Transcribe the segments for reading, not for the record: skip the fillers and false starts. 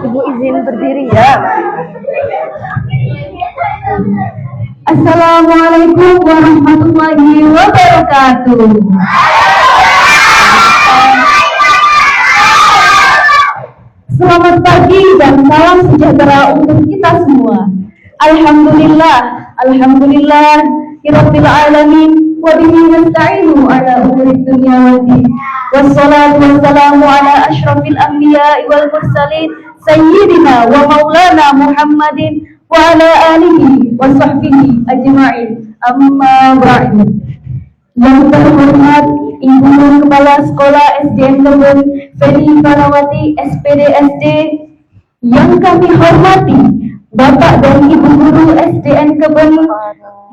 Ibu izin berdiri ya. Assalamualaikum warahmatullahi wabarakatuh. Selamat pagi dan salam sejahtera untuk kita semua. Alhamdulillah, Rabbil alamin, wa bihi nasta'inu ala umuri dunya waddin. Wassalatu wassalamu ala asyrafil anbiya'i wal mursalin sayyidina wa maulana Muhammadin wa ala alihi wa sahbihi ajma'in. Amma ba'du. Yang terhormat Ibu Kepala Sekolah SDN Kebun Feni Parawati SPD SD, yang kami hormati Bapak dan Ibu Guru SDN Kebun,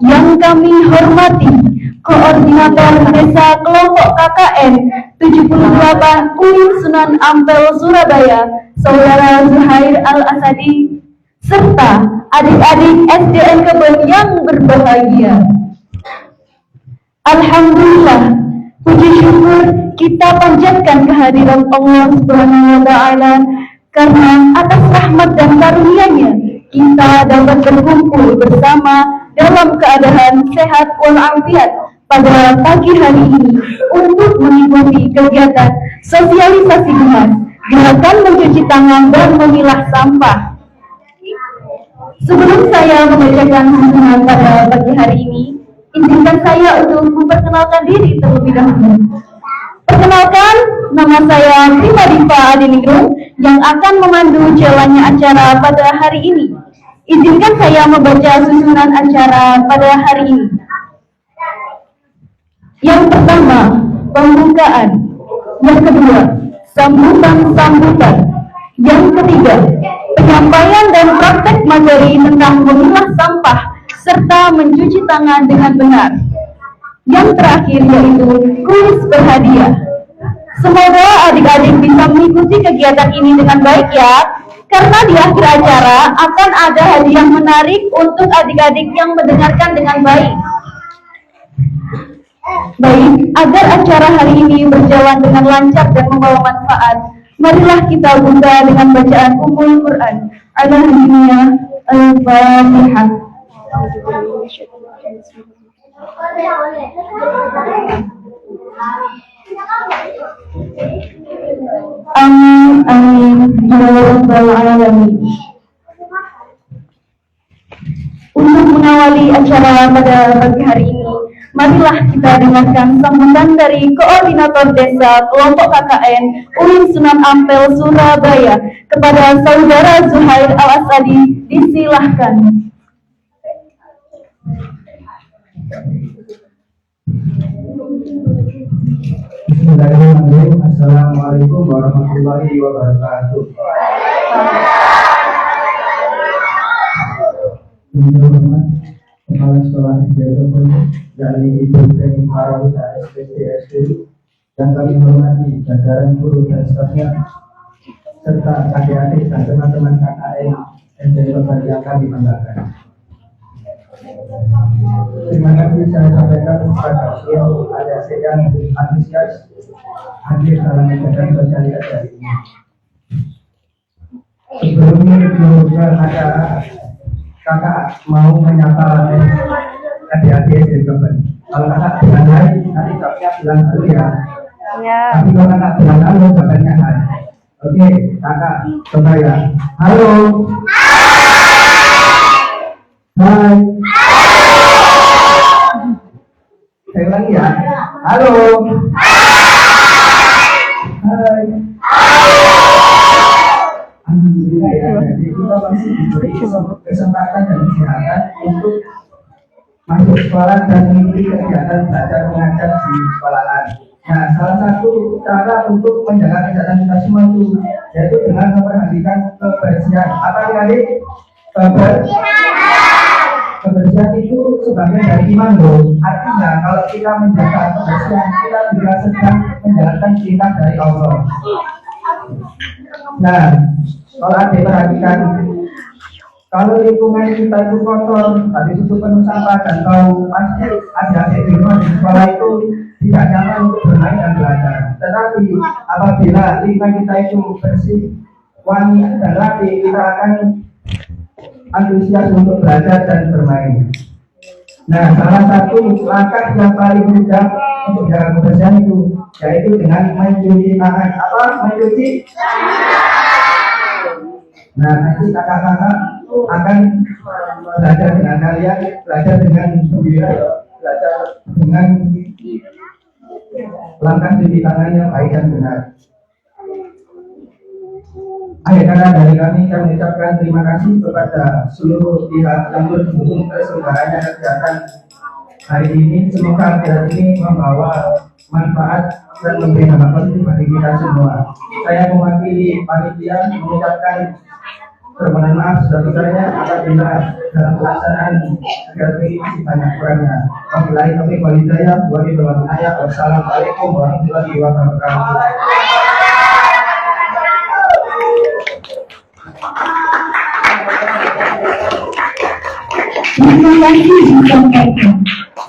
yang kami hormati Koordinator Desa Kelompok KKN 78 UIN Sunan Ampel Surabaya, Saudara Zuhair Al-Asadi, serta adik-adik SDN Kebun yang berbahagia. Alhamdulillah, puji syukur kita panjatkan kehadiran Allah Subhanahu wa Ta'ala, karena atas rahmat dan karunia-Nya kita dapat berkumpul bersama dalam keadaan sehat walafiat pada pagi hari ini untuk mengikuti kegiatan sosialisasi gerakan mencuci tangan dan memilah sampah. Sebelum saya membacakan sambutan pada pagi hari ini, izinkan saya untuk memperkenalkan diri terlebih dahulu. Perkenalkan, nama saya Prima Diva Adiningrum yang akan memandu jalannya acara pada hari ini. Izinkan saya membaca susunan acara pada hari ini. Yang pertama, pembukaan. Yang kedua, sambutan-sambutan. Yang ketiga, penyampaian dan praktek materi tentang memilah sampah serta mencuci tangan dengan benar. Yang terakhir yaitu kuis berhadiah. Semoga adik-adik bisa mengikuti kegiatan ini dengan baik ya, karena di akhir acara akan ada hadiah menarik untuk adik-adik yang mendengarkan dengan baik. Baik, agar acara hari ini berjalan dengan lancar dan membawa manfaat, marilah kita buka dengan bacaan Ummul Quran. Al-Fatihah. Amin amin ya rabbal alamin. Untuk mengawali acara pada pagi hari ini, marilah kita dengarkan sambutan dari Koordinator Desa Kelompok KKN UIN Sunan Ampel Surabaya kepada Saudara Zuhair Al-Asadi. Disilahkan. Bismillahirrahmanirrahim. Assalamualaikum warahmatullahi wabarakatuh. Kepala Sekolah SDN dari Ibu Feni Parawati SPD SD, yang kami hormati jajaran guru dan stafnya, serta adik-adik dan teman-teman KKN SDN yang kami banggakan. Terima kasih saya sampaikan kepada seluruh adik-adik yang antusias hadir dalam kegiatan sosialisasi hari ini. Sebelumnya ada kakak mau menyapa adik-adik di Kebun. Kalau kakak bilang hai, nanti kakaknya bilang dulu ya. Tapi kalau kakak bilang halo, kakaknya hai. Oke, kakak coba ya. Halo. Hai. Saya ulangi ya. Halo. Hai. Alhamdulillah ya. Jadi kita masih diberi kesempatan dan kesehatan untuk masuk sekolah dan mengikuti kegiatan belajar mengajar di sekolahan. Nah, salah satu cara untuk menjaga kesehatan kita semua itu yaitu dengan memperhatikan kebersihan. Apa adik-adik? Kebersihan itu sebagian dari iman loh. Artinya kalau kita menjaga kebersihan, kita juga sedang menjalankan perintah dari Allah. Nah, kalau adik perhatikan, kalau lingkungan kita itu kotor, tadi itu penuh sampah dan tahu pasti adik-adik di rumah di sekolah itu tidak nyaman untuk bermain dan belajar. Tapi apabila limbah kita itu bersih, wangi dan rapi, kita akan antusias untuk belajar dan bermain. Nah, salah satu langkah yang paling mudah untuk jaga kebersihan itu yaitu dengan mencuci tangan. Apa? Mencuci. Nah, nanti kakak-kakak akan belajar dengan kalian, belajar dengan gembira, belajar dengan langkah cuci tangan yang baik dan benar. Akhir kata dari kami mengucapkan terima kasih kepada seluruh pihak yang mendukung terselenggaranya kegiatan hari ini. Semoga kegiatan ini membawa manfaat dan memberi dampak positif bagi kita semua. Saya mewakili panitia mengucapkan permohonan maaf sebesar-besarnya apabila dalam pelaksanaan kegiatan ini masih banyak kurangnya. Wabillahi taufiq wal hidayah. Wassalamualaikum warahmatullahi wabarakatuh. Terima kasih disampaikan.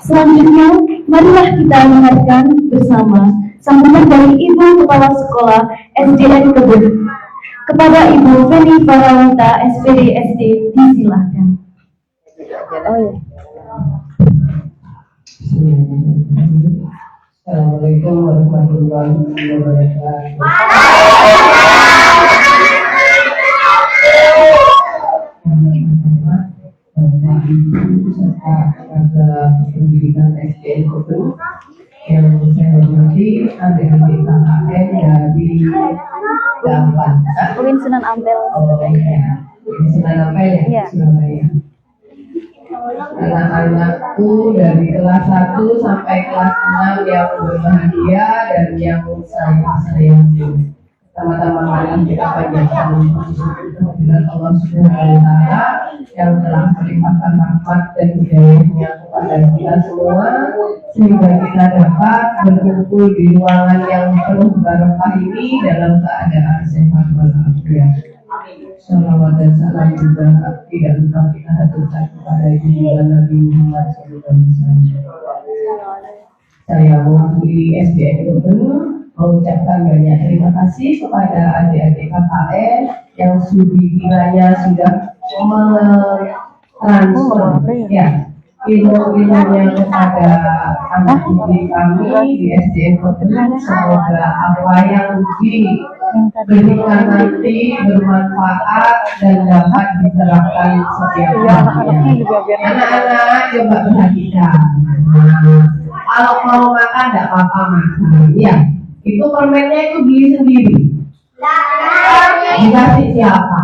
Selanjutnya, marilah kita dengarkan bersama sambutan dari Ibu Kepala Sekolah SDN Kebun. Kepada Ibu Feni Farawita, SPD SD, disilahkan. Assalamualaikum warahmatullahi wabarakatuh. Bapak Ibu serta tenaga pendidikan SDN Kebun yang saya hormati adik-adik KKN dari 8 Uin Sunan Ampel. Oh ya, ini Sunan Ampel ya, Iya. Surabaya. Anak-anakku dari kelas 1 sampai kelas 6 yang berbahagia dan yang saya sayangi. Sama-sama marilah kita panjatkan kehadirat Allah Subhanahu wa Ta'ala yang telah melimpahkan rahmat dan hidayahnya kepada kita semua sehingga kita dapat berkumpul di ruangan yang penuh barokah ini dalam keadaan sehat walafiat. Salawat dan salam juga tidak lupa kita haturkan kepada junjungan Nabi Muhammad SAW. Saya mewakili SDN Kebun mengucapkan banyak terima kasih kepada adik-adik KKN yang kiranya sudah mentransfer ilmu-ilmunya kepada anak didik kami di SDN Kebun. Semoga apa yang diberikan nanti bermanfaat dan dapat diterapkan setiap harinya. Anak-anak coba perhatikan. Kalau mau makan tidak apa-apa makan, ya. Itu permennya itu beli sendiri. Dikasih siapa?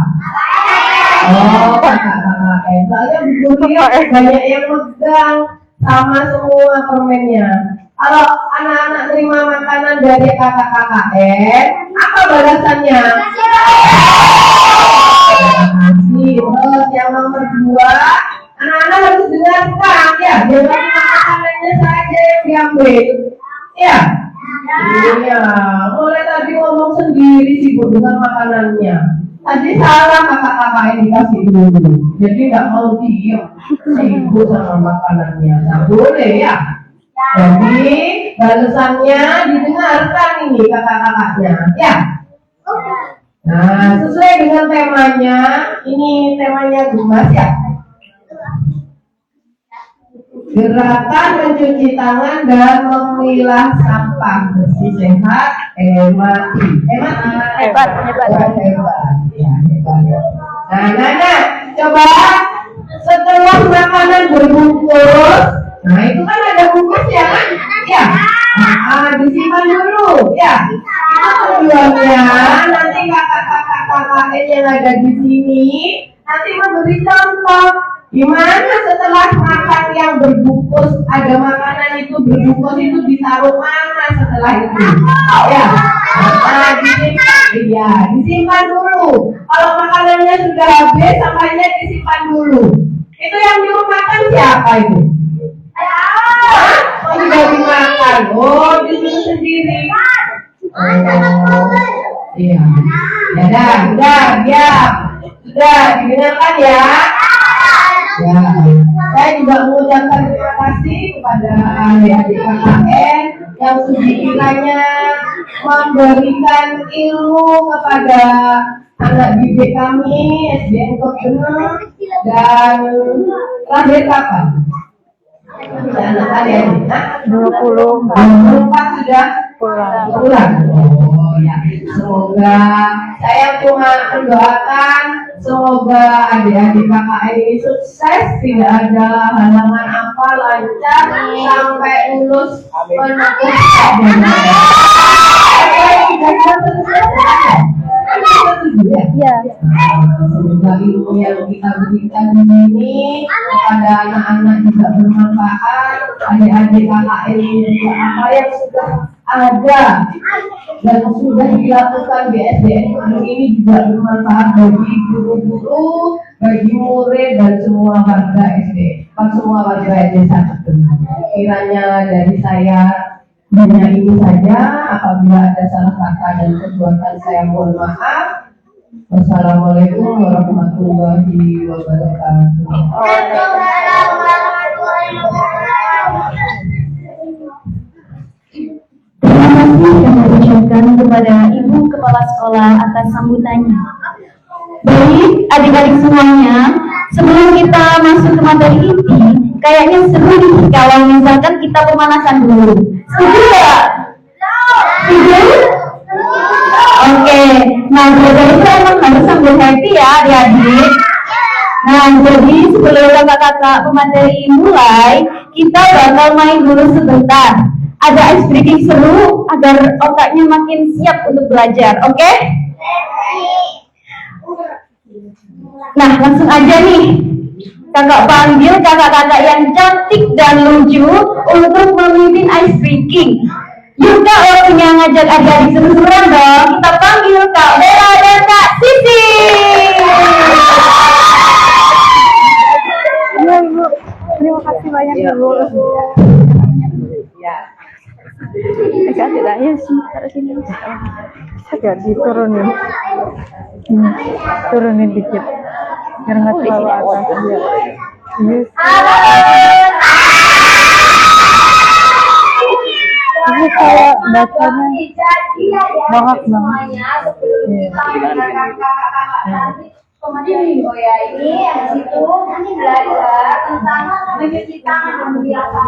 Oh, kakak-kakak. Soalnya bukunya banyak yang pegang sama semua permennya. Kalau anak-anak terima makanan dari kakak-kakak, apa balasannya? Kasih. Terus yang nomor 2, anak-anak harus dengarkan ya. Jangan makanannya saja yang diambil. Ya. Iya, mulai tadi ngomong sendiri sibuk dengan makanannya. Tadi salah kakak-kakak ini dikasih dulu. Jadi nggak mau diem, sibuk sama makanannya. Nggak boleh ya. Jadi balasannya didengarkan ini kakak-kakaknya, ya. Nah, sesuai dengan temanya, ini temanya gemas ya. Gerakan mencuci tangan dan memilah sampah bersih sehat hebat. Ya, hebat. Nah, coba setelah makanan berbungkus, nah itu kan ada bungkus ya kan? Ya. Nah, disimpan dulu, ya. Itu tujuannya nanti kakak-kakak yang ada di sini nanti memberi contoh. Gimana setelah makan yang berbungkus, ada makanan itu berbungkus itu ditaruh mana setelah itu? Ya, nah, disimpan dulu. Kalau makanannya sudah habis, sampahnya disimpan dulu. Itu yang dimakan siapa itu? Oh, sudah dimakan. Oh, disuruh sendiri. Oh, iya. Sudah didengarkan ya. Ya, saya juga mengucapkan terima kasih kepada adik-adik KKN yang sekiranya memberikan ilmu kepada anak didik kami SDN Kebener. Dan lahir kapan? Anak kalian 24 sudah pulang. Oh ya, semoga saya cuma mendoakan semoga adik-adik KKN ini sukses, tidak ada halangan apa, lancar sampai lulus menempuh Ya. Semoga ilmu yang kita berikan di sini kepada anak-anak juga bermanfaat, adik-adik KKN ini juga apa yang sudah ada dan sudah dilakukan di SDN ini juga bermanfaat bagi guru-guru, bagi murid dan semua warga SD, semua warga desa Kebener. Kiranya dari saya hanya ini saja. Apabila ada salah kata dan perbuatan saya mohon maaf. Wassalamualaikum warahmatullahi wabarakatuh. Terima kasih kami ucapkan kepada Ibu Kepala Sekolah atas sambutannya. Baik, adik-adik semuanya, sebelum kita masuk ke materi inti, kayaknya seru nih kalau misalkan kita pemanasan dulu. Setuju nggak? Setuju? Oke, nah belajar itu emang harus sambil happy ya adik-adik. Nah, jadi sebelum kakak-kakak pemateri mulai, kita bakal main dulu sebentar. Ada ice breaking seru agar otaknya makin siap untuk belajar, oke? Nah, langsung aja nih. Kakak panggil kakak-kakak yang cantik dan lucu untuk memimpin ice breaking. Yuk Kak, waktunya ngajak adik-adik seru-seruan dong. Kita panggil Kak Bella dan Kak Sisi. Iya Ibu, terima kasih banyak Ibu. Ya. Agak tidaknya sih, taruh sini. Bisa gak diturunin? Turunin dikit. Biar nggak terlalu atas. Iya. Ini kayak bacanya banget banget. Oh ya, ini habis itu nanti belajar tentang mencuci tangan dan biasa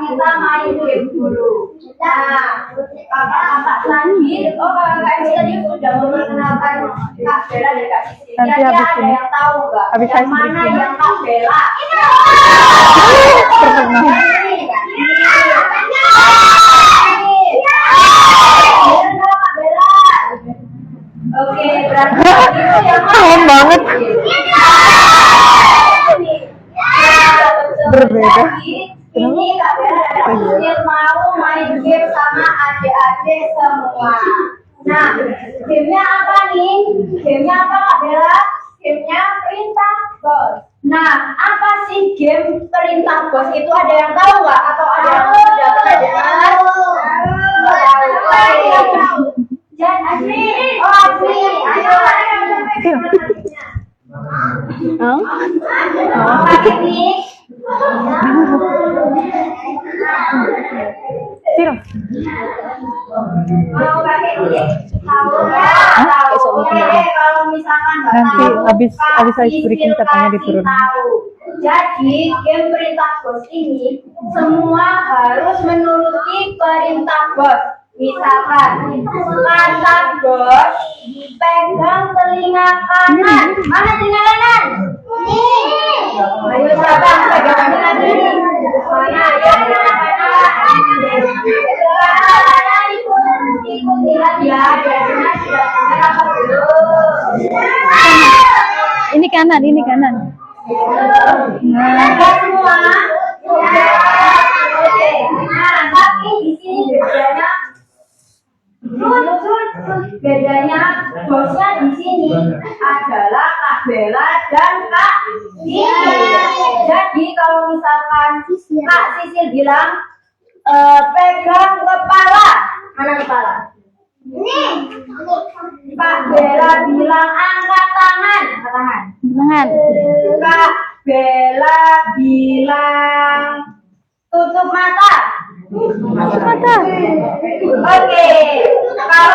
kita main game dulu. Nah, kakak tadi, kakak ini tadi sudah memperkenalkan Kak Bella dan Kak Sisi. Nanti Kira-kira habis ada ini. yang tahu nggak? Habis Yang ice mana breaking. yang Kak Bella? Oke, berarti itu yang Keren banget. Berbeda. Ini Kak Bella dan Kak Sisi mau main game sama adik-adik semua. Nah, gamenya apa nih? Gamenya apa Kak Bella? Gamenya perintah bos. Nah, apa sih game perintah bos itu, ada yang tahu nggak? Atau ada yang sudah pernah dengar? Nggak tahu. Jan, Asri. Oh, Asri. Ayo. Pakai nih. Siro. Mau pakai nih? Tahu ya? Tahu. Kalau misalkan nggak Nanti tahu, habis ice breaking katanya kasih diturunin. tahu. Jadi game perintah bos ini semua harus menuruti perintah bos. Misalkan kata bos, pegang telinga kanan. Mana telinga kanan? Ayo siapa yang pegang telinga kiri? Mana ya telinga kanan? Telinga kanan ikut lihat ya. Biasanya sudah sampai apa belum? Ini kanan. Ada semua? Oke. Nah, tapi di sini bedanya bosnya di sini adalah Kak Bella dan Kak Sisil. Jadi kalau misalkan Kak Sisil bilang pegang kepala, mana kepala? Ini. Kak Bella bilang angkat tangan, Tangan. Kak Bella bilang tutup mata. Mata. Oke. Kalau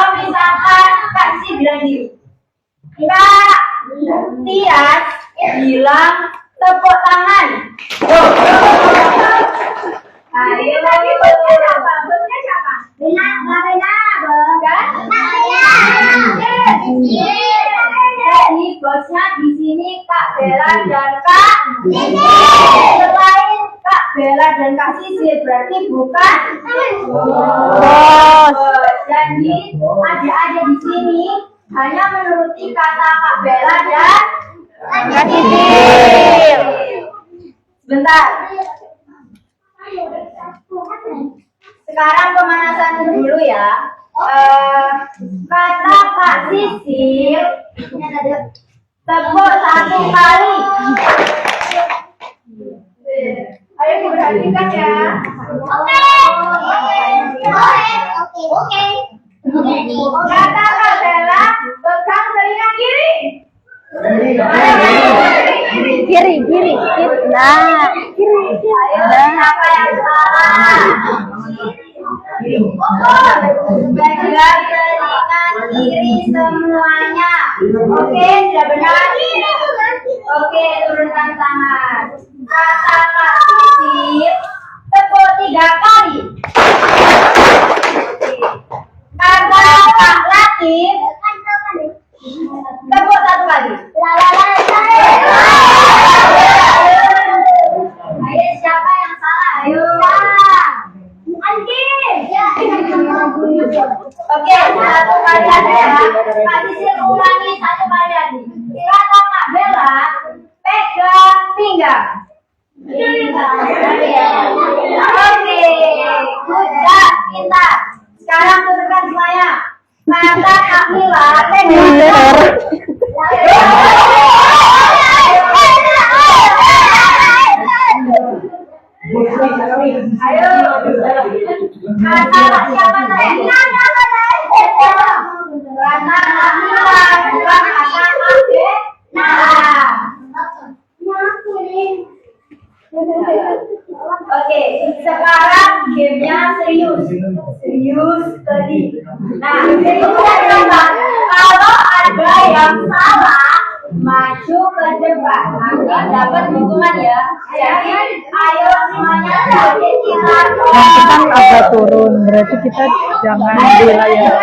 Jadi bosnya di sini Kak Bella dan Kak selain Kak Bella dan Kak Sisil berarti bukan bos. Jadi adik-adik di sini hanya menuruti kata Kak Bella dan Kak Sisil. Sebentar. Sekarang pemanasan dulu ya. Kata Kak Sisil tepuk 1 kali. Ayo diperhatikan ya. Oke. Kata Kak Bella pegang telinga kiri. Kiri. Nah, Ayo siapa yang salah? Pegang telinga kiri semuanya. Oke, sudah benar. Oke, turunkan tangan. Kata Kak Sisil tepuk 3 kali. Kata Kak Latif tepuk 1 kali. Ayo siapa yang salah? Ayo. Oke, 1 kali aja ya. Kak Sisil ulangi 1 kali lagi. Kata Kak Bella pegang pinggang. Oke, udah pintar. Sekarang turunkan semuanya. Kata Kak Mila pegang. Ayo. Kata siapa tadi? Kata Kak Mila bukan kata Kak Bella. Oke, sekarang gamenya serius tadi. Nah, itu apa? Kalau ada yang salah, maju ke depan, nanti dapat hukuman ya. Jadi, ayo semuanya dari kita. yang kita agak turun, berarti kita jangan di layar.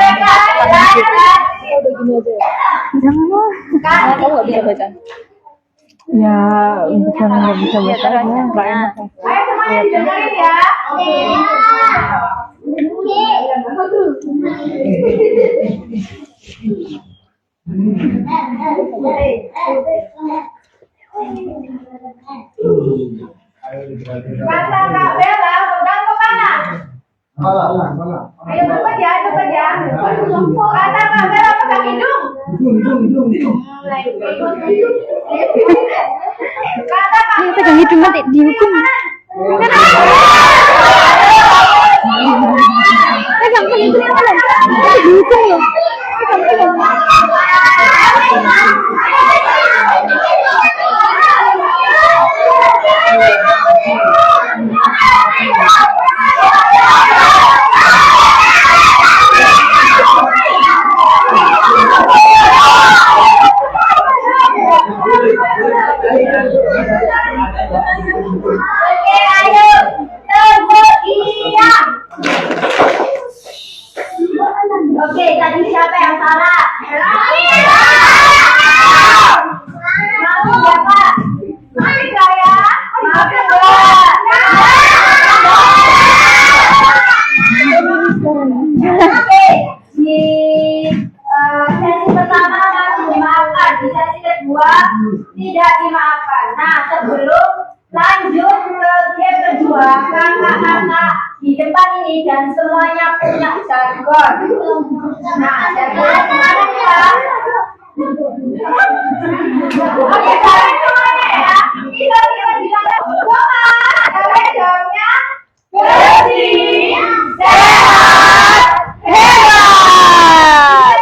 Jangan lah. Kamu nggak bisa baca. Ya, bukan nggak bisa baca ya, nggak enak. Ayo semuanya didengarin ya. Kata Kak Bella pegang kepala. Ayo cepat ya. Kata Kak Bella pegang hidung. Kata Kak Ini pegang hidung nanti dihukum. Pegang hidung kalian. Nanti dihukum loh. Pegang. Oke, ayo. Tepuk iya. Oke, tadi siapa yang salah? Maaf siapa? Maaf saya. Maaf Oke, di sesi pertama masih dimaafkan, di sesi kedua tidak dimaafkan. Nah, sebelum lanjut ke game kedua, kakak-kakak di depan ini dan semuanya punya jargon. Nah, jargon mana ya? Oke, jargon semuanya ya. Kita bicara semua. Jargonnya bersih, sehat, hebat.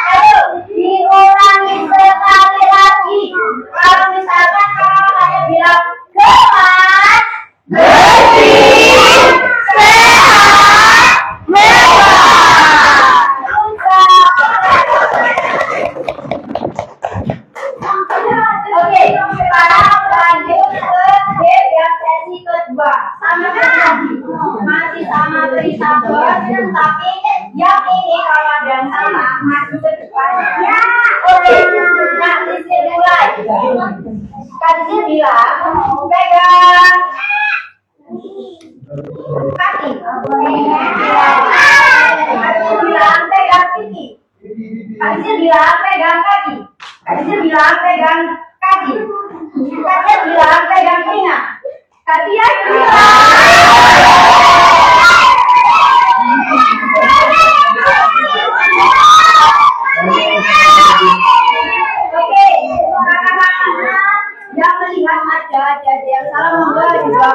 Ayo diulangi sekali lagi. Kalau misalkan kakak-kakaknya bilang gemas, bersih, sehat, hebat. Oke, sekarang bisa bos, tapi yang ini kalau ada yang salah maju ke depan. Ya, oke. Nah, Sisil mulai. Kak Sisil bilang pegang kaki. Kak Sisil bilang pegang kaki. Kak Sisil bilang pegang kaki. Kak Sisil bilang pegang kaki. Kak Sisil bilang pegang telinga. Kak Sisil bilang oke, kakak-kakaknya yang melihat ada yang salah membuat juga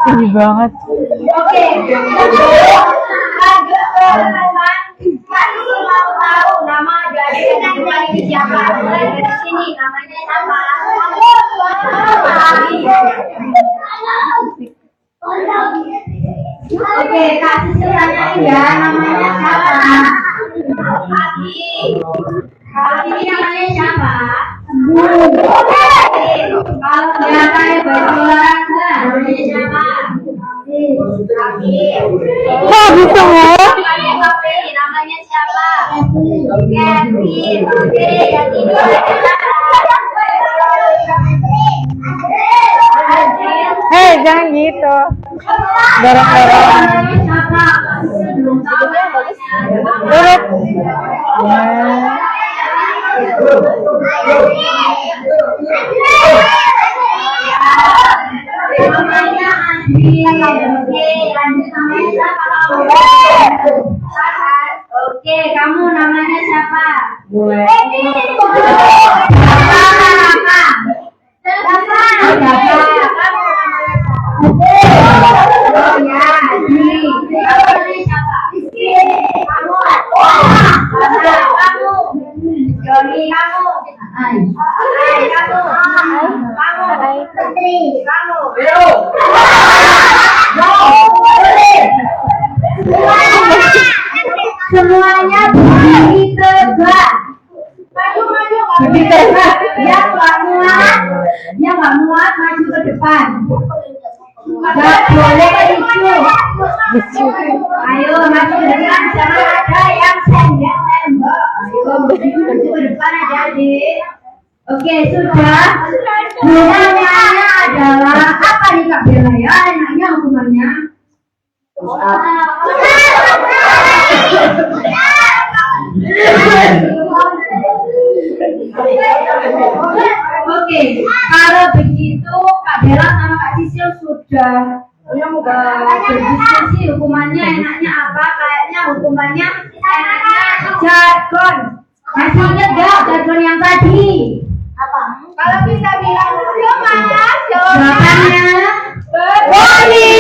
Tinggi banget. oke, lanjut ke teman. Kasih mau tahu nama dari teman ini siapa? Mulai dari sini, namanya siapa? Oke, kasih tanyain ya, namanya siapa? Abi namanya siapa? Kalau dia kayak baju olahraga, namanya siapa? Abi. Bisa Namanya siapa? Kevin. Oke, yang ini Hei, jangan gitu. Dorong-dorongan. Urut. namanya Andri. Oke, lanjut namanya siapa kamu? Oke, kamu namanya siapa? Gue. Semuanya berdiri tegak. Berdiri tegak. Yang nggak muat maju ke depan. Nggak boleh lucu. Ayo maju ke depan, jangan ada yang sendok. Ayo maju ke depan adik-adik. Oke, sudah. Hukumannya adalah apa nih Kak Bella ya? Enaknya hukumannya. Oke, kalau begitu Kak Bella sama Kak Sisil sudah berdiskusi hukumannya enaknya apa? Kayaknya hukumannya enaknya jargon. Masih ingat gak jargon yang tadi? Apa? Kalau bisa bilang jawabannya Boni.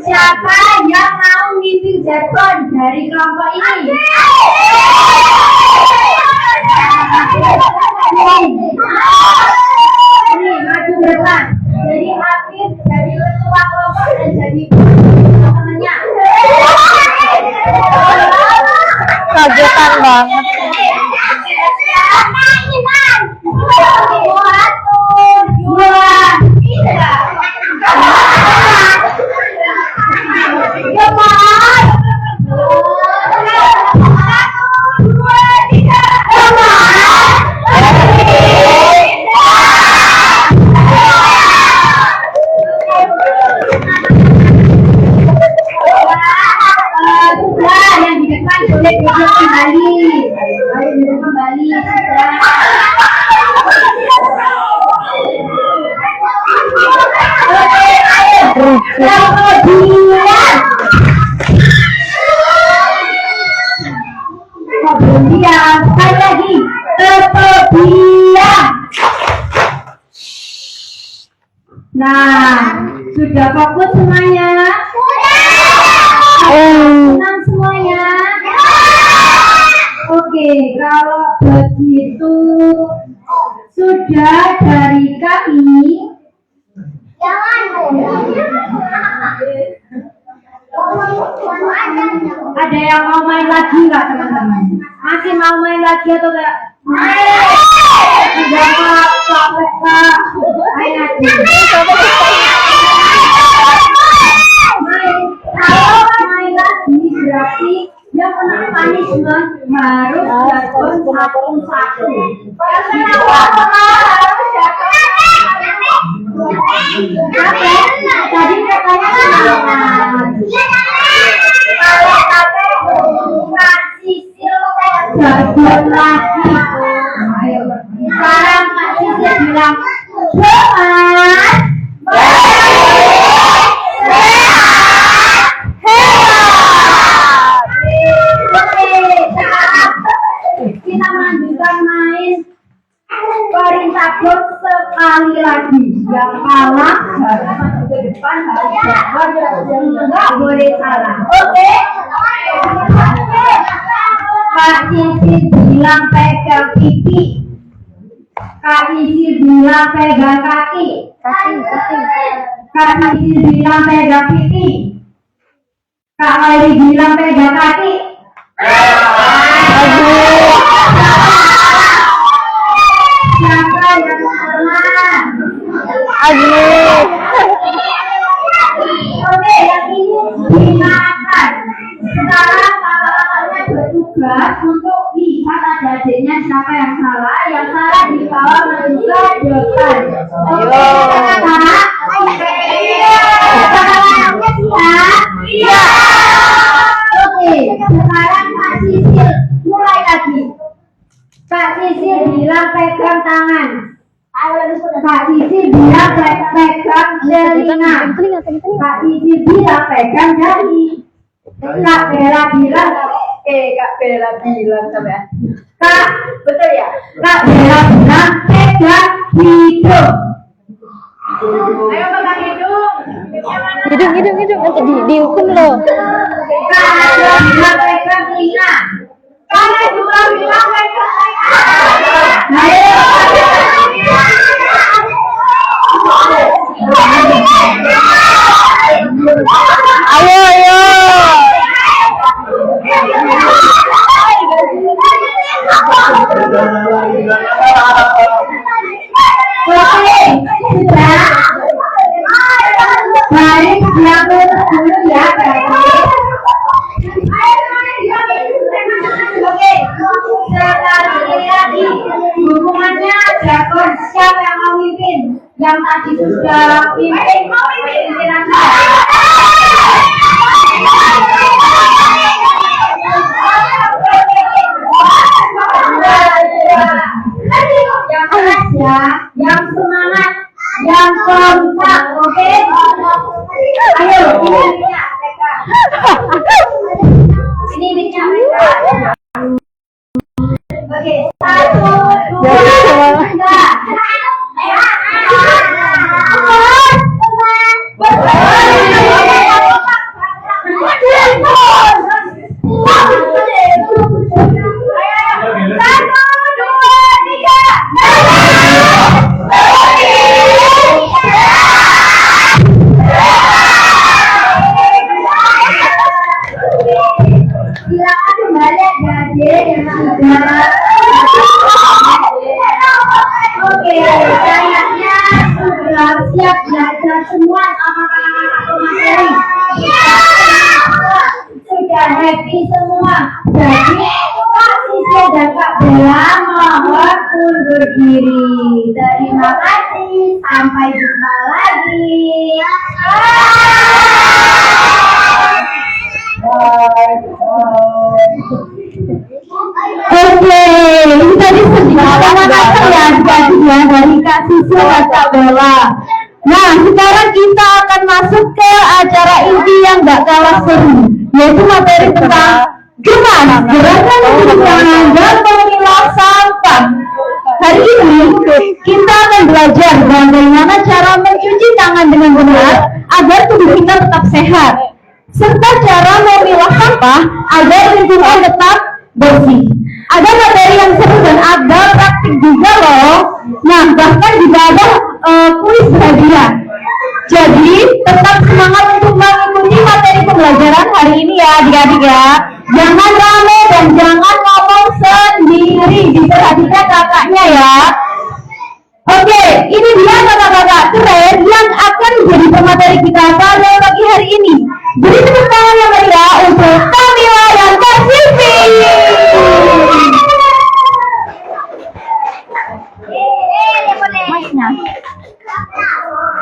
Siapa yang mau ngisi jargon dari kelompok ini? Ini maju depan. Jadi Afif jadi ketua kelompok dan jadi temannya. Kagetan banget. Yang di depan boleh duduk kembali. Ayo duduk kembali. Kemudian sekali lagi kemudian. Nah, sudah fokus semuanya? Senang semuanya? Oke, kalau begitu sudah dari kami. Ada yang mau main lagi nggak teman-teman? Masih mau main lagi atau enggak? Sudah capek Kak. Main lagi. Kalau main lagi berarti yang kena punishment harus jatuh satu. Tadi katanya kalau kakek kasih jajan lagi. Sekarang Kak Sisil bilang sehat, kita lanjutkan main perintah bos sekali lagi. Yang kalah harus masuk ke depan, harus jawab, nggak boleh salah. Oke? Kak Sisil bilang pegang pipi, Kak Sisil bilang pegang kaki, Kak Sisil bilang pegang pipi, Kak Airi bilang pegang kaki. Siapa yang menang? Oke, yang ini dimakan. Sekarang kakak-kakaknya bertugas untuk lihat adik-adiknya siapa yang salah. Yang salah dibawa menuju ke depan. Oke, kakak-kakak. Iya. Oke, sekarang Kak Sisil mulai lagi. Kak Sisil bilang pegang tangan. Kak Sisil bilang pegang telinga. Kak Sisil bilang pegang jari. Kak Bella bilang Kak Bella bilang sampai. Kak, betul ya? Kak Bella bilang pegang hidung. Ayo pegang hidung. Hidung dihukum loh. Kak Bella bilang pegang telinga. Kak juga bilang pegang telinga. Ayo. Ayo. Oke, sudah. Baik, siap dulu ya, Oke, sekali lagi hukumannya jatuh. Siapa yang mau mimpin? Yang tadi sudah pimpin yang keras ya, yang semangat, yang kompak, oke? Ayo, ini mic-nya mereka. Ini mic-nya mereka. Oke, 1, 2, silakan kembali adik-adik yang sudah. Oke, kayaknya sudah siap belajar semua sama kakak-kakak materi. Sudah happy semua. Jadi Kak Sisil dan Kak Bella mohon undur diri. Terima kasih. Sampai jumpa lagi. Oke, ini tadi sudah ya dari Kak Sisil dan Kak Bella. Nah, sekarang kita akan masuk ke acara inti yang gak kalah seru, yaitu materi tentang gemas, gerakan pengurangan dan pemilah sampah. Hari ini kita akan belajar bagaimana cara mencuci tangan dengan benar agar tubuh kita tetap sehat, serta cara memilah sampah agar lingkungan tetap bersih. Ada materi yang seru dan ada praktik juga loh. Nah, bahkan juga ada kuis hadiah. Jadi tetap semangat untuk mengikuti materi pembelajaran hari ini ya adik-adik ya. Jangan rame dan jangan ngomong sendiri, diperhatikan kakaknya ya. Oke, ini dia kakak-kakak keren yang akan menjadi pemateri kita pada pagi hari ini. Beri tepuk tangan yang meriah untuk Kamila dan Kak Silvi. Masnya.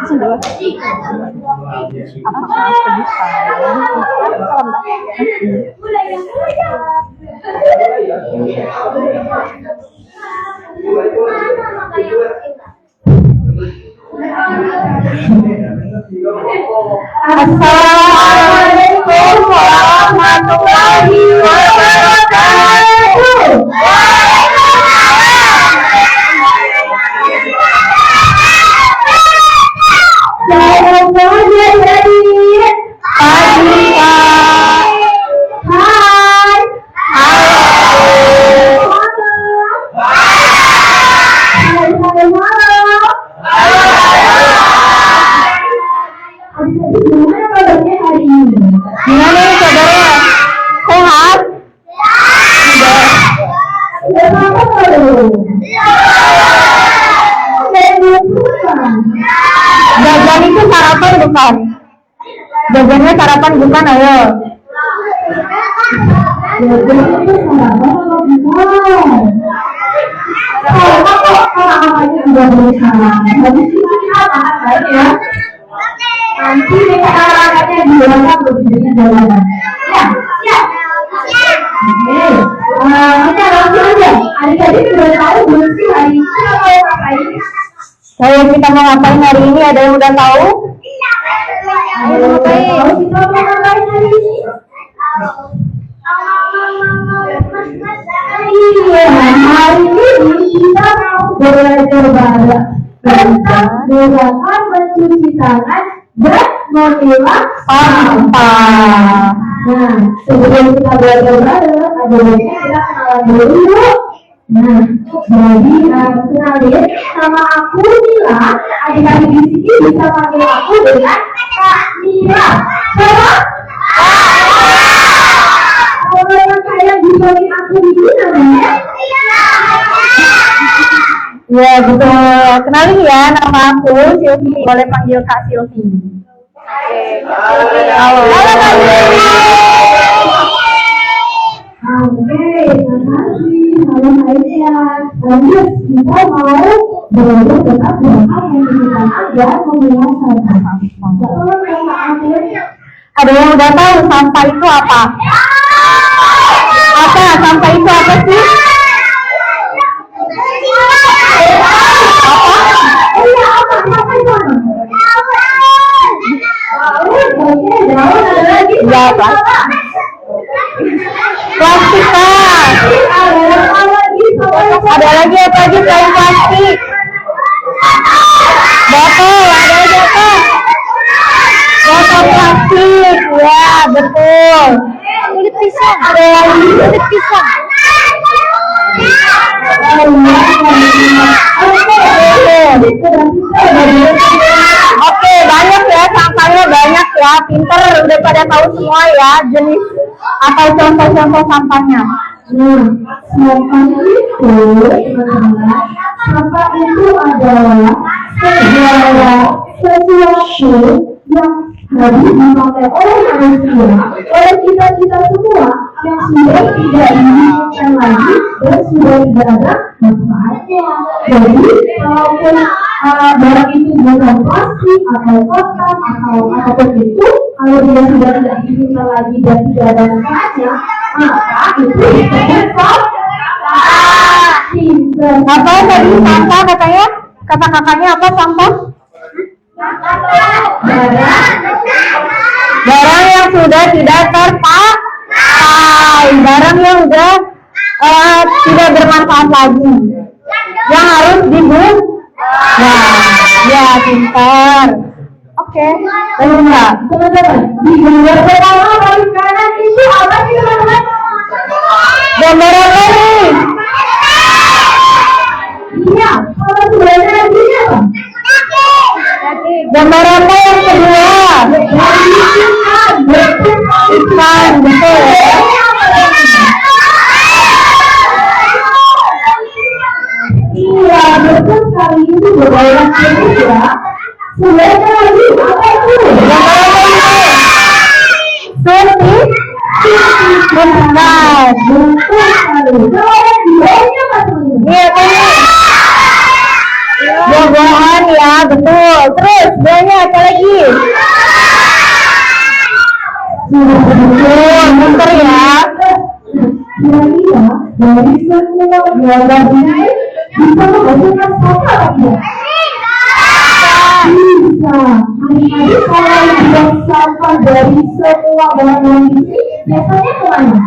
Sudah. Apakah bisa? Assalamualaikum warahmatullahi wabarakatuh. Selamat pagi adik-adik. Pagi Kak. Hai. Gimana nih saudara? Sehat? Udah makan belum? Jajan itu sarapan bukan? Jajannya sarapan bukan, ayo. Jajan itu sarapan atau bukan? Apa-apanya juga boleh sarapan. Habis itu kita makan ya. Nanti katanya diulang begini jawaban. Ya. Oke. Kita langsung aja. Adik-adik udah tahu belum sih hari ini kita mau ngapain? Kalau kita mau ngapain hari ini, ada yang udah tahu? Ayo ngapain? Kita mau ngapain hari ini? Iya, hari ini kita mau belajar bareng tentang gerakan mencuci tangan dan memilah sampah. Nah, sebelum kita belajar bareng, ada baiknya kita kenalan dulu yuk. Nah, jadi kenalin, nama aku Mila. Adik-adik di sini bisa panggil aku dengan Kak Mila. Sama? Kalau yang saya dipanggil aku di sini namanya? Ya betul. Kenalin ya, nama aku Silvi. Boleh panggil Kak Silvi. Halo Kak Silvi. Oke, terima kasih. Halo kalian. Lanjut, kita mau belajar tentang gerakan mencuci agar memilah sampah. Ada yang udah tahu sampah itu apa? Apa? Sampah itu apa sih? Plastik tas. Ada lagi apa lagi selain plastik? Botol, ada lagi apa? Botol plastik, ya betul. Kulit pisang, ada lagi kulit pisang. Oke, banyak ya sampahnya, banyak ya. Pinter, udah pada tahu semua ya jenis atau contoh-contoh sampahnya. Sampah itu adalah segala sesuatu yang harus dipakai oleh manusia, oleh kita semua yang sudah tidak diinginkan lagi dan sudah tidak ada manfaatnya. Jadi kalaupun barang itu bukan plastik atau kotak atau apapun itu, kalau dia sudah tidak diinginkan lagi dan tidak ada manfaatnya, maka itu disebut sampah. Apa tadi sampah katanya? Kata kakaknya apa sampah? Barang yang sudah tidak terpakai, barang yang sudah tidak bermanfaat lagi. yang harus dibuang. Ya, pintar. Oke, lalu enggak? Teman-teman, di gambar pertama paling kanan itu apa sih teman-teman? Gambar apa nih? Iya, kalau sebenarnya lagi apa? Gambar apa yang kedua? Ikan, betul ya. Iya, betul sekali itu berbauran ini ya. Sebenarnya lagi apa itu? Gambar apa ini? Suti? Bukan. Betul sekali. Kalau yang dianya apa teman-teman? Iya, ini. Buah-buahan ya, betul. Terus, buahnya apa lagi? Betul, pintar ya. Kira-kira dari semua gambar ini bisa menghasilkan sampah apa ya? Bisa. Adik-adik kalau membuang sampah dari semua bahan ini biasanya kemana?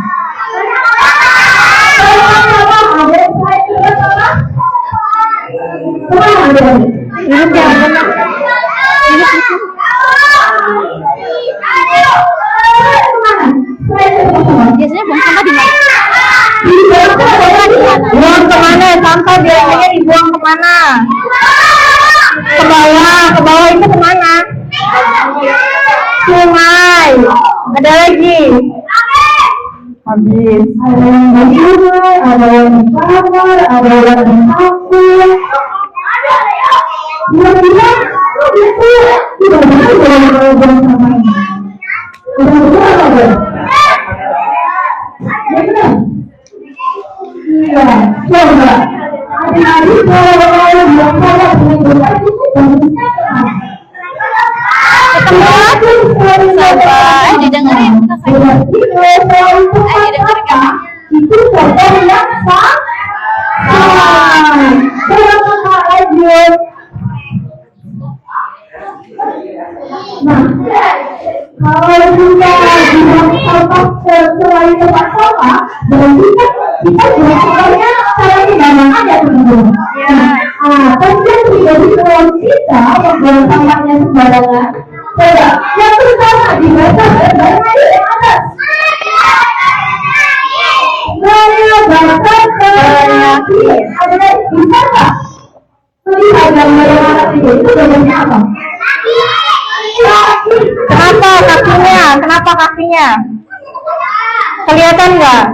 Sama-sama ada saya juga sama. Kemana adik-adik? Ini jangan benar. Kemana? Saya juga sama. Biasanya buang sampah di mana? Buang kemana? Sampah biasanya dibuang kemana? Ke bawah itu kemana? Sungai. Ada lagi? Habis. Ada yang di sungai, ada yang di kamar, ada yang di dapur. Kira-kira itu tidak benar kalau buang sampah ini. Tidak benar apa ya? Benar. Iya, coba. Adik-adik kalau buang sampah dengan benar itu bagusnya kemana? Coba. Didengerin. Itu contoh yang salah. Berapa lanjut? Nah, kalau kita buang sampah sesuai tempat sampah, berarti kan kita buang sampahnya cara sembarangan ya teman-teman. Kan yang terjadi kalau kita membuang sampahnya sembarangan. Coba, yang pertama dibaca baca yang atas. Saya baca ke ada bisa nggak? Lihat gambar yang atas itu gambarnya apa? Kenapa kakinya? Kenapa kakinya? Kelihatan nggak?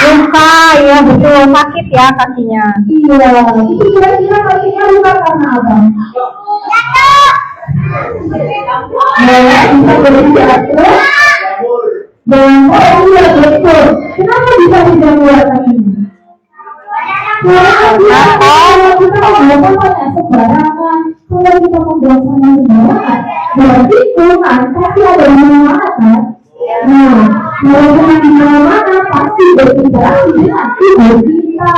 Luka, ya betul. Sakit ya kakinya. Iya, itu kira-kira kakinya luka karena apa? Bisa berjatuh dan iya betul. Kenapa bisa berjatuh kakinya? Karena kalau kita membuang sampah sembarangan, kalau kita membuang sampah sembarangan, berarti Tuhan pasti ada di mana-mana kan? Nah, kalau Tuhan di mana-mana pasti berinteraksi dengan tubuh kita.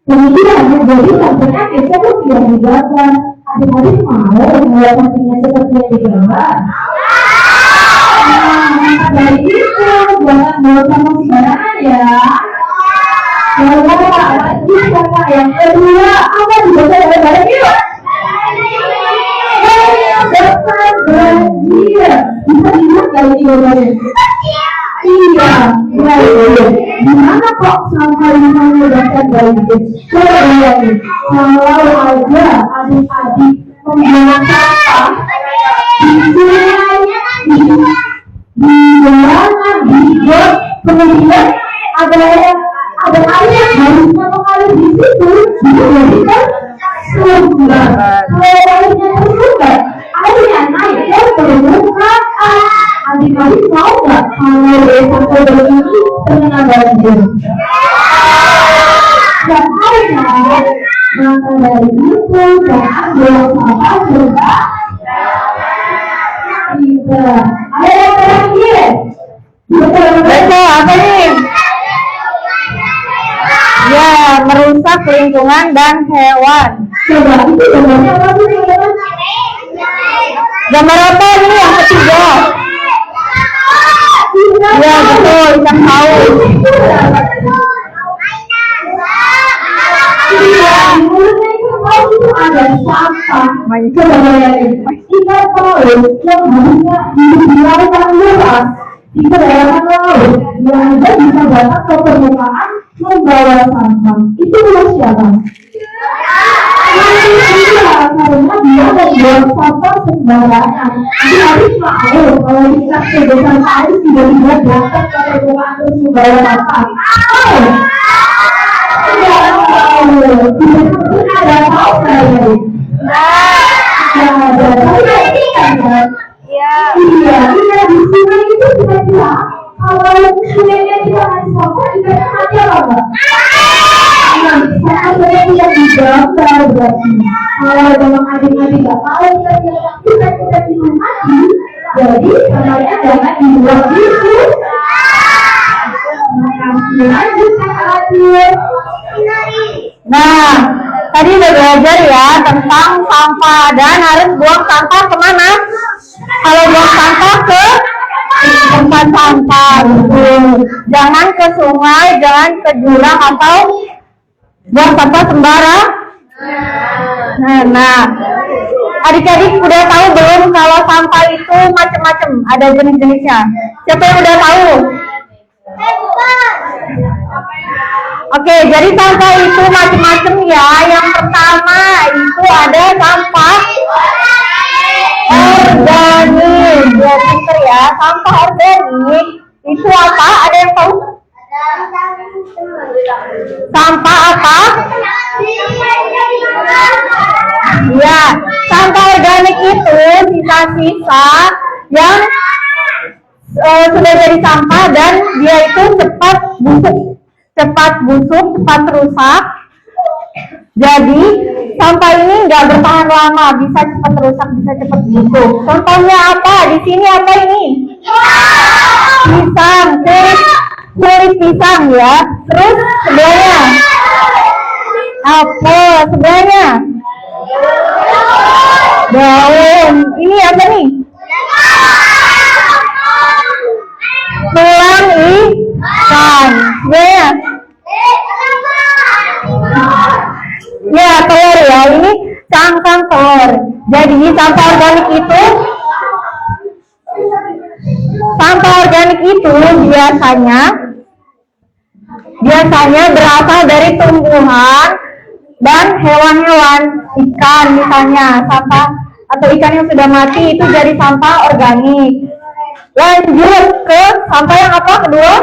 Kemudian menjadi penyakit seperti yang digambar. Adik-adik mau membuat kakinya seperti yang digambar? Dari itu jangan buang sampah sembarangan ya. Yang kedua, apa dibaca bareng-bareng yuk? Depan banjir. Bisa dilihat dari gambarnya? Iya, banjir. Gimana kok sampah bisa menyebabkan banjir? Coba bayangin, kalau ada adik-adik membuang sampah di sungai, di jalanan, di got, kemudian ada air harusnya mengalir di situ, dijadikan sumber. Kalau airnya tersumber, airnya naik ke permukaan. Adik-adik mau nggak kalau desa Kodok ini terkena banjir? Dan airnya, maka dari itu jangan buang sampah sudah. Tidak. Ada yang terakhir. Betul, apa nih? Ya, merusak lingkungan dan hewan. Coba, itu gambarnya apa sih teman-teman? Gambar apa ini yang ketiga? Ya, betul, ikan paus. Iya, sampah. Coba bayangin, kita tahu yang harusnya dibiarkan luas di kedalaman laut yang Anda bisa datang ke permukaan membawa sampah. Itu luas siapa? Karena dia membuang sampah sembarangan. Jadi mau kalau kita kebebasan air tiba-tiba datang ke permukaan terus membawa sampah. Tidak ada tahu saya. Iya, di sungai itu kira-kira kalau sungainya tidak ada sampah, ikannya mati apa enggak? Nah, saya tidak digambar berarti. Kalau memang adik-adik nggak tahu kita tidak mati, jadi namanya jangan dibuang gitu. Lanjutkan Adil. Nah, tadi udah belajar ya tentang sampah dan harus buang sampah kemana? Kalau buang sampah ke tempat sampah, gitu. Jangan ke sungai, jangan ke jurang atau buang sampah sembarang. Nah, adik-adik udah tahu belum kalau sampah itu macam-macam, ada jenis-jenisnya. Siapa yang udah tahu? Oke, jadi sampah itu macam-macam ya. Yang pertama itu ada sampah organik. Ya, pinter ya. Sampah organik itu apa? Ada yang tahu? Sampah apa? Ya, sampah organik itu sisa-sisa yang sudah jadi sampah dan dia itu cepat busuk, cepat rusak. Jadi sampah ini nggak bertahan lama, bisa cepat rusak, bisa cepat busuk. Contohnya apa? Di sini apa ini? Pisang, kulit pisang ya. Terus sebelahnya apel, sebelahnya daun. Ini apa nih? Tulang ikan. Ya, telur ya. Ini cangkang telur. Jadi sampah organik itu biasanya berasal dari tumbuhan dan hewan-hewan, ikan misalnya, sampah atau ikan yang sudah mati itu jadi sampah organik. Lanjut ke sampah yang apa kedua?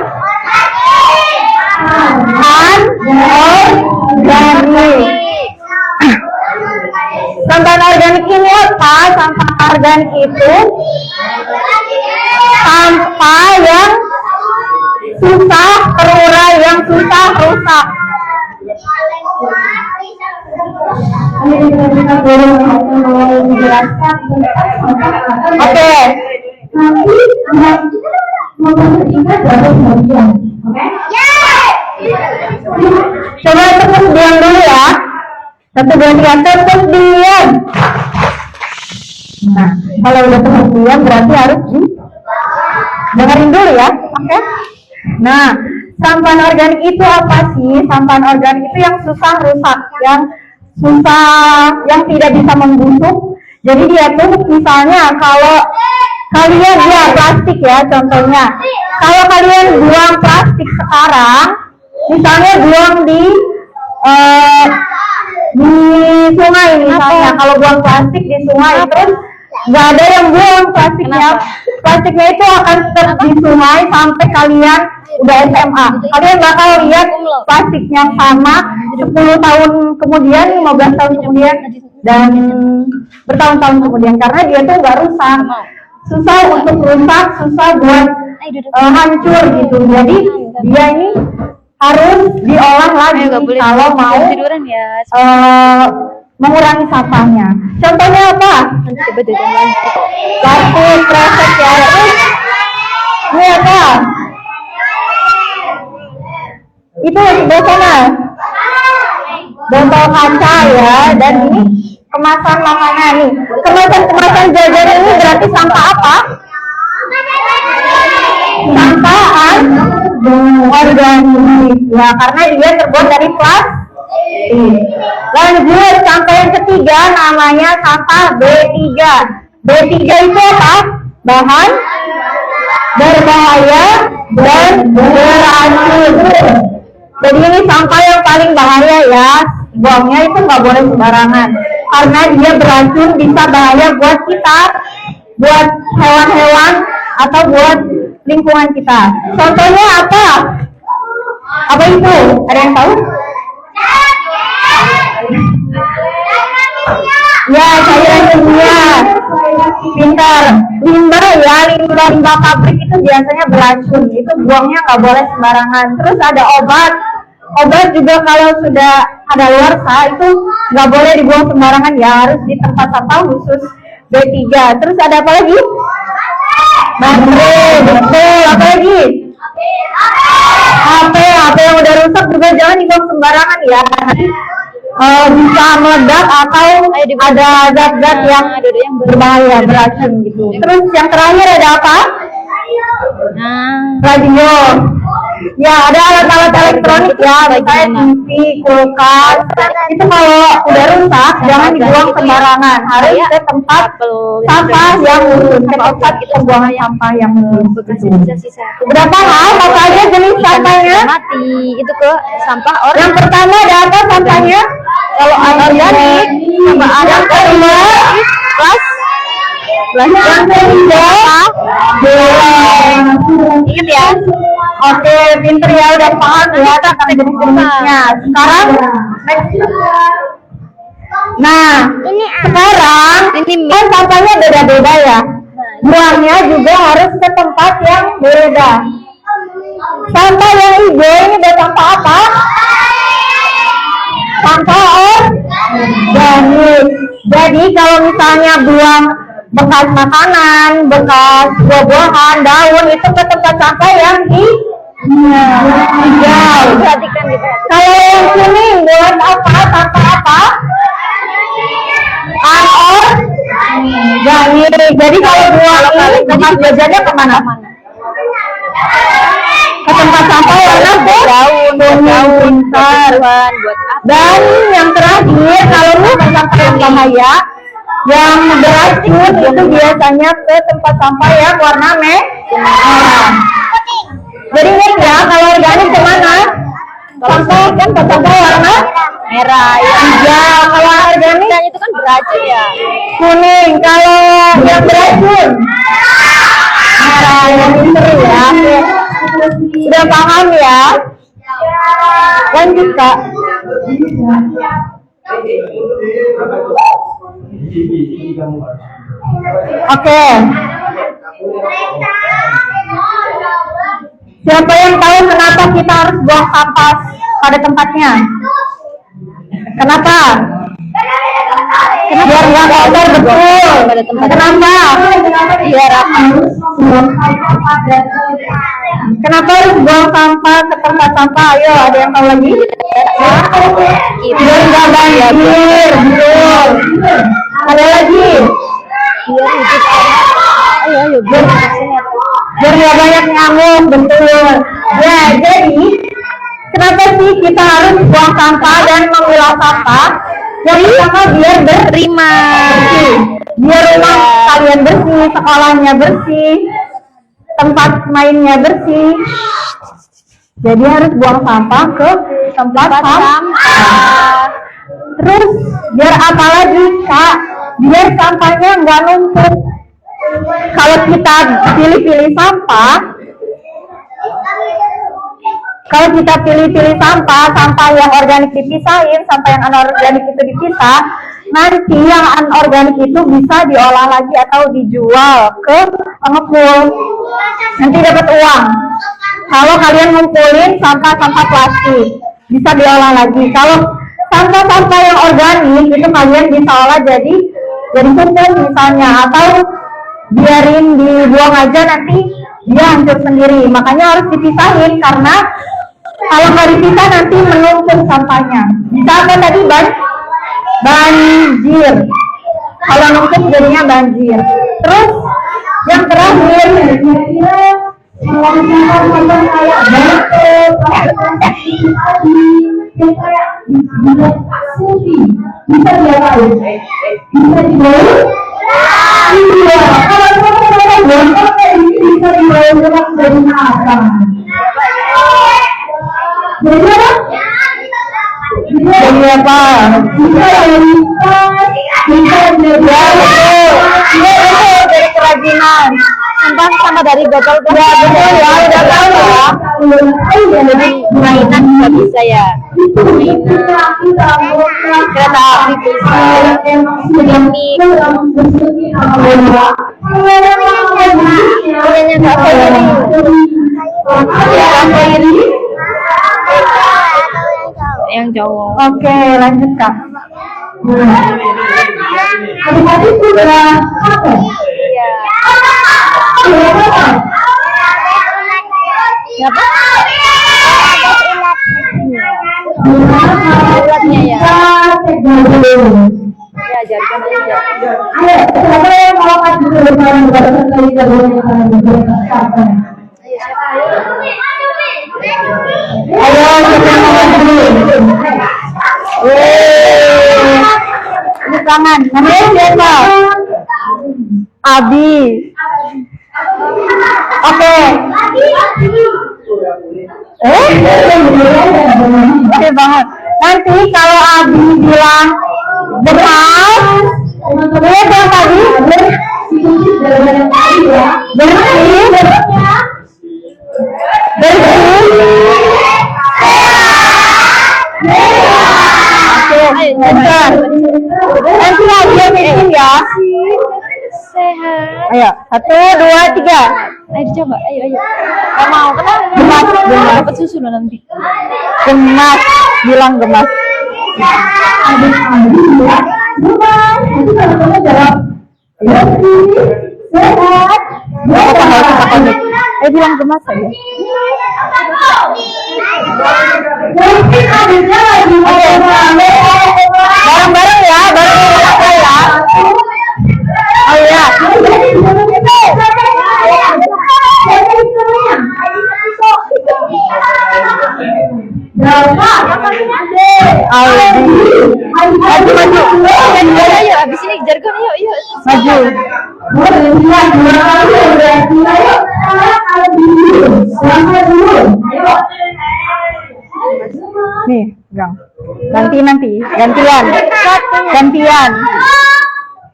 Anorganik. Sampah organik ini apa? Sampah organik itu sampah yang susah terurai, yang susah rusak. Oke. Coba terus diam dulu ya. 1, 2, 3, terus diam. Nah, kalau udah terus diam berarti harus dengerin dulu ya. Oke. Nah, sampah organik itu apa sih? Sampah organik itu yang susah rusak, yang tidak bisa membusuk. Jadi dia tuh misalnya kalau kalian plastik ya contohnya. Kalau kalian buang plastik sekarang, misalnya buang di sungai misalnya. Kalau buang plastik di sungai terus nggak ada yang buang plastiknya. Plastiknya itu akan tetap di sungai sampai kalian udah SMA. Kalian bakal lihat plastik yang sama 10 tahun kemudian, 15 tahun kemudian, dan bertahun-tahun kemudian karena dia tuh nggak rusak. Susah untuk rusak, susah buat hancur gitu. Jadi dia ini harus diolah lagi kalau mau mengurangi sampahnya. Contohnya apa? Plastik, kresek ya. Ini apa? Itu sebelah sana. Botol kaca ya. Dan ini kemasan makanan nih. Kemasan jajan ini berarti sampah apa? Sampah organik. Ya, karena dia terbuat dari Lanjut sampai yang ketiga namanya sampah B3. B3 itu apa? Bahan berbahaya dan beracun. Jadi ini sampah yang paling bahaya ya. Buangnya itu nggak boleh sembarangan karena dia beracun, bisa bahaya buat kita, buat hewan-hewan atau buat lingkungan kita. Contohnya apa? Apa itu? Ada yang tahu? Ya, cairan kimia. Pintar. Limbah ya, limbah pabrik itu biasanya beracun. Itu buangnya nggak boleh sembarangan. Terus ada obat. Obat juga kalau sudah ada luarsa itu nggak boleh dibuang sembarangan ya, harus di tempat sampah khusus B3. Terus ada apa lagi? Baterai, betul. Apa lagi? HP yang udah rusak juga jangan dibuang sembarangan ya. Bisa meledak atau ada zat-zat yang berbahaya, beracun gitu. Terus yang terakhir ada apa? Radio. Ya, ada alat-alat elektronik ya, kayak TV, kulkas. Itu kalau udah rusak jangan dibuang sembarangan, harus ke tempat sampah yang khusus, ke tempat pembuangan sampah yang khusus. Udah paham apa aja jenis sampahnya? Mati itu ke sampah orang. Yang pertama ada apa sampahnya? Kalau anorganik, sama ada kedua, yang ketiga, Ingat ya. Oke, pinter ya, udah paham ya tentang jenis-jenisnya. Sekarang, nah, sekarang kan sampahnya beda-beda ya. Buangnya juga harus ke tempat yang beda. Sampah yang hijau ini ada sampah apa? Sampah organik. Jadi kalau misalnya buang bekas makanan, bekas buah-buahan, daun itu ke tempat sampah yang hijau. Kalau yang kuning buat apa? Sampah apa? Anorganik. Jadi kalau buang ini bekas jajannya kemana? Ke tempat sampah warna daun, pintar. Dan yang terakhir kalau tempat sampah yang bahaya, yang beracun itu biasanya ke tempat sampah yang warna merah. Jadi ingat ya, kalau organik kemana? Sampah kan ke sampah warna Merah ya. hijau. Kalau organik Dan itu kan beracun ya. kuning. Kalau yang beracun merah. Yang pinter ya. Sudah paham ya? Lanjut Kak. Oke. Siapa yang tahu kenapa kita harus buang sampah pada tempatnya? Kenapa? Biar nggak kotor, betul. Kenapa? Biar apa? Kenapa harus buang sampah ke tempat sampah? Ayo, ada yang tahu lagi? Biar nggak banjir, betul. Ada lagi? Biar nggak banyak nyamuk, betul. Ya, jadi kenapa sih kita harus buang sampah dan memilah sampah? Yang pertama biar bersih, biar rumah kalian bersih, sekolahnya bersih, tempat mainnya bersih. Jadi harus buang sampah ke tempat sampah. Terus biar apa lagi Kak? Biar sampahnya nggak numpuk. Kalau kita pilih-pilih sampah, sampah yang organik dipisahin, sampah yang anorganik itu dipisah, nanti yang anorganik itu bisa diolah lagi atau dijual ke pengepul. Nanti dapat uang. Kalau kalian ngumpulin sampah-sampah plastik, bisa diolah lagi. Kalau sampah-sampah yang organik itu kalian bisa olah jadi pupuk misalnya, atau biarin dibuang aja nanti dia hancur sendiri. Makanya harus dipisahin karena kalau nggak dipisah nanti menumpuk sampahnya. Bisa apa tadi banjir. Kalau numpuk jadinya banjir. Terus yang terakhir Sufi bisa diapain? Bisa dibawa? Iya. Kalau bisa dibawa dari apa? Jadi apa? Jadi apa? Bisa Dari kerajinan. Sumpah sama dari botol tuh. Ya betul ya, udah tahu ya. Jadi mainan juga bisa ya. Kereta api bisa. Ini punyanya Kak Fahiri. Yang cowok. Oke, lanjut Kak. Adik-adik sudah apa? Iya. Siapa? Ulatnya ya. Diajarkan aja. Ayo, siapa yang mau maju ke depan sekali Ayo kita maju dulu. Ini tangan. Namanya siapa? Abi. Oke. Oke banget. Nanti kalau Abi bilang gemas, dia bilang tadi bersih, Oke, bentar. Nanti lagi yang bikin ya. Sehat. Ayo, 1, 2, 3. Ayo dicoba, ayo. Gak mau, kenapa? Gemas. Dapat susu loh nanti. Gemas, bilang gemas. Adik-adik ya, gemas. Nanti kalau kamu jawab bersih, sehat. Ayo bilang gemas aja. Mungkin adiknya lagi Bareng-bareng ya, bareng-bareng ya. Oh iya. Maju. Ayo, abis ini jargon yuk. Maju. Nih, Gang. Nanti. Gantian.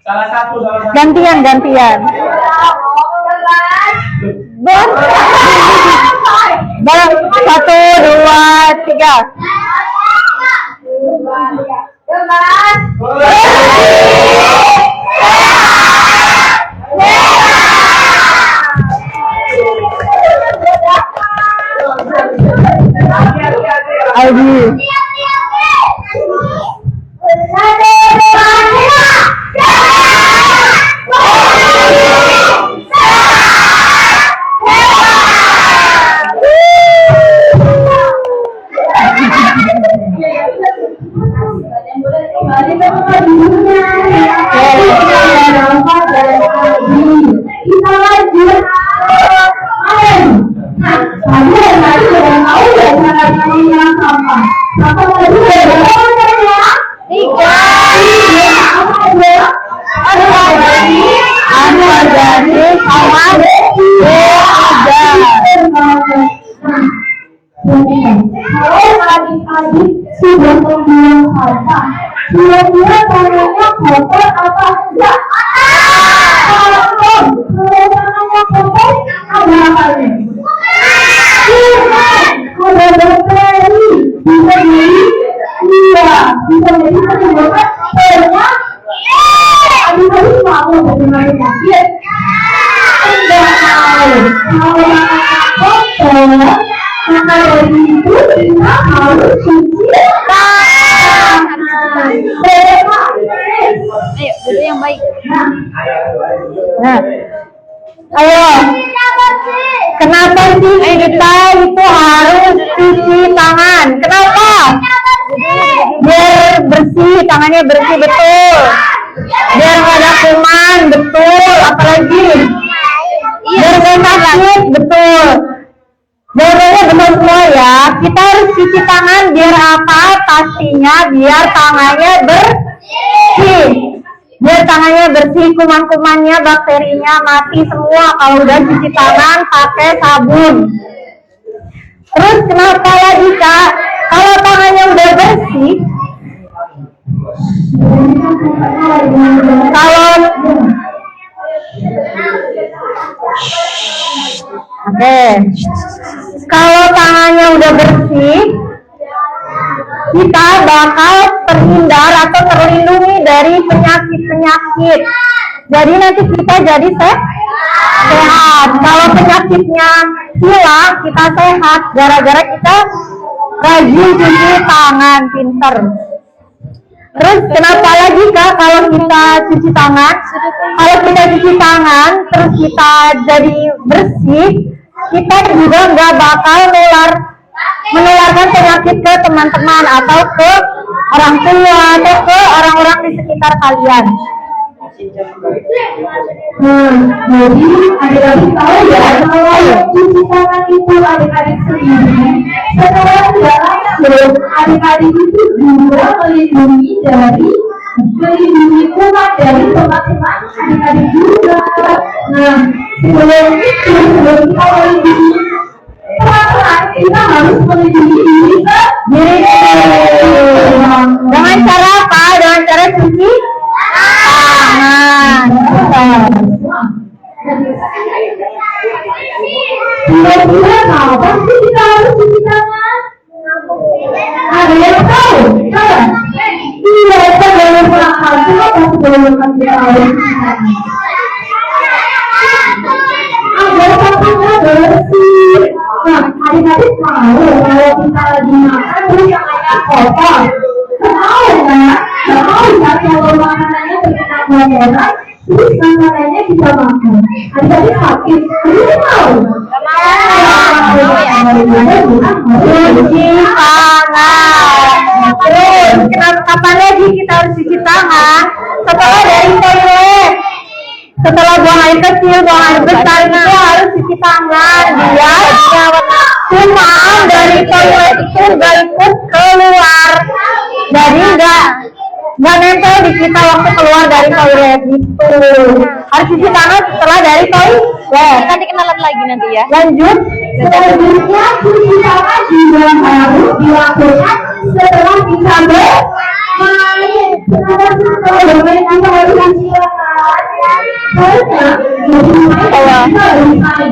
Salah satu. Gantian. Bang, 1, 2, 3. Aldi. Kalau adik-adik sudah membuang sampah, kira-kira tangannya kotor apa enggak? Kalau tangannya kotor, ada apanya? Ada bakteri, bisa jadi, bisa jadi menyebabkan penyakit. Adik-adik mau bagaimana penyakit? Enggak tahu. Kalau tangannya kotor, maka dari itu kita harus cuci tangan. Ayo, dulu yang baik. Nah, ayo. Kenapa sih kita itu harus cuci tangan? Kenapa? Biar bersih, tangannya bersih betul. Biar nggak ada kuman, betul. Apalagi biar nggak sakit, betul. Jawabannya benar semua ya. Kita harus cuci tangan biar apa? pastinya biar tangannya bersih. Biar tangannya bersih, kuman-kumannya, bakterinya mati semua kalau udah cuci tangan pakai sabun. Terus kenapa lagi Kak? Kalau tangannya udah bersih, kalau tangannya udah bersih, kita bakal terhindar atau terlindungi dari penyakit-penyakit. Jadi nanti kita jadi sehat. Kalau penyakitnya hilang, kita sehat gara-gara kita rajin cuci tangan, pinter. Terus kenapa lagi Kak kalau kita cuci tangan? Kalau kita cuci tangan, terus kita jadi bersih, kita juga nggak bakal menularkan penyakit ke teman-teman atau ke orang tua atau ke orang-orang di sekitar kalian. Jadi adik-adik tahu ya kalau cuci tangan itu adik-adik sendiri setelah tidak langsung adik-adik itu juga melindungi kuman dari teman-teman adik-adik juga. Nah sebelum kita melindungi teman-teman kita harus melindungi diri sendiri. Dengan cara apa? Dengan cara cuci tangan. Kira-kira kenapa sih kita harus cuci tangan? Ada yang tahu? Iya, kita boleh melakukan. Cuma pasti boleh melakukan kita harus cuci tangan. Agar tangannya bersih. Nah, adik-adik tahu kalau kita lagi makan terus tangannya kotor. Tahu nggak? Tahu nggak kalau makanannya terkena kotoran? Terus makanannya kita makan. Adik-adik sakit. Adik tahu? Cuci tangan. Terus kapan lagi kita harus cuci tangan? Setelah dari toilet. Setelah buang air kecil, buang air besar itu harus cuci tangan. Biar kuman dari toilet itu nggak ikut keluar. Jadi nggak nempel di kita waktu keluar dari toilet gitu. Harus cuci tangan setelah dari toilet. Nanti kenalan lagi nanti ya. Lanjut. Selanjutnya cuci tangan juga harus dilakukan setelah kita bermain. Setelah bermain kita harus cuci tangan. Soalnya bermain kita harus main.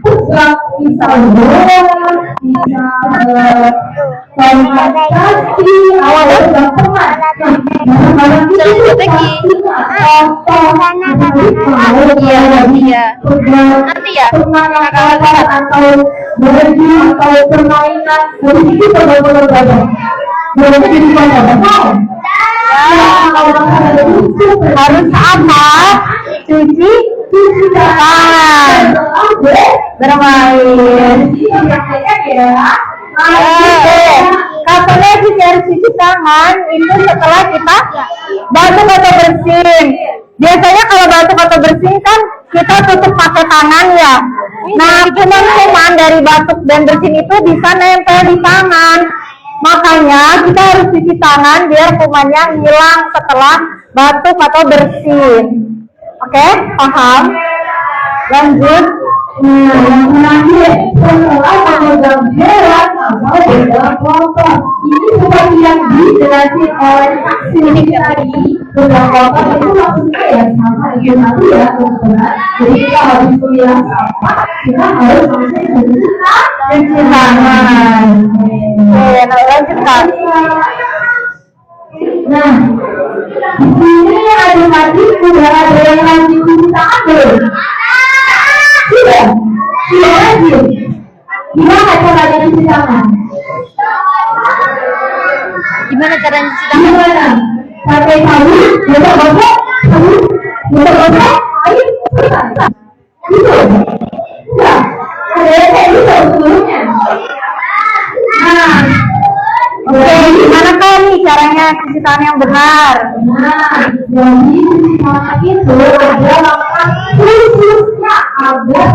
Bisa bola, bisa komunikasi, awal dan teman. Nanti ya. Atau berhenti atau permainan, jadi kita boleh belajar. Boleh jadi belajar. Harus apa? Cuci tangan. Bermain. Kapan lagi harus cuci tangan? Itu setelah kita batuk atau bersin. Biasanya kalau batuk atau bersin kan kita tutup pakai tangan ya. Nah, kuman-kuman dari batuk dan bersin itu bisa nempel di tangan. Makanya kita harus cuci tangan biar kumannya hilang setelah batuk atau bersin. Oke, paham? Lanjut. Yang terakhir, setelah memegang hewan atau benda kotor. Ini seperti yang dijelasin oleh saksi tadi. Benda kotor itu maksudnya ya sama itu tadi ya teman-teman. Jadi kita harus kuliah apa? Kita harus cuci tangan. Oke, lanjut Kak. Nah, di sini adik-adik sudah ada yang lagi cuci tangan belum? Sudah lagi. Gimana caranya cuci tangan? Gimana cara cuci tangan? Gimana? Pakai sabun, gosok-gosok, sabun, gosok-gosok, air, selesai. Gitu. Enggak. Ada yang kayak gitu sebelumnya. Nah, Oke, gimana Kak nih caranya cuci tangan yang benar? jadi cuci tangan itu ada langkah khususnya agar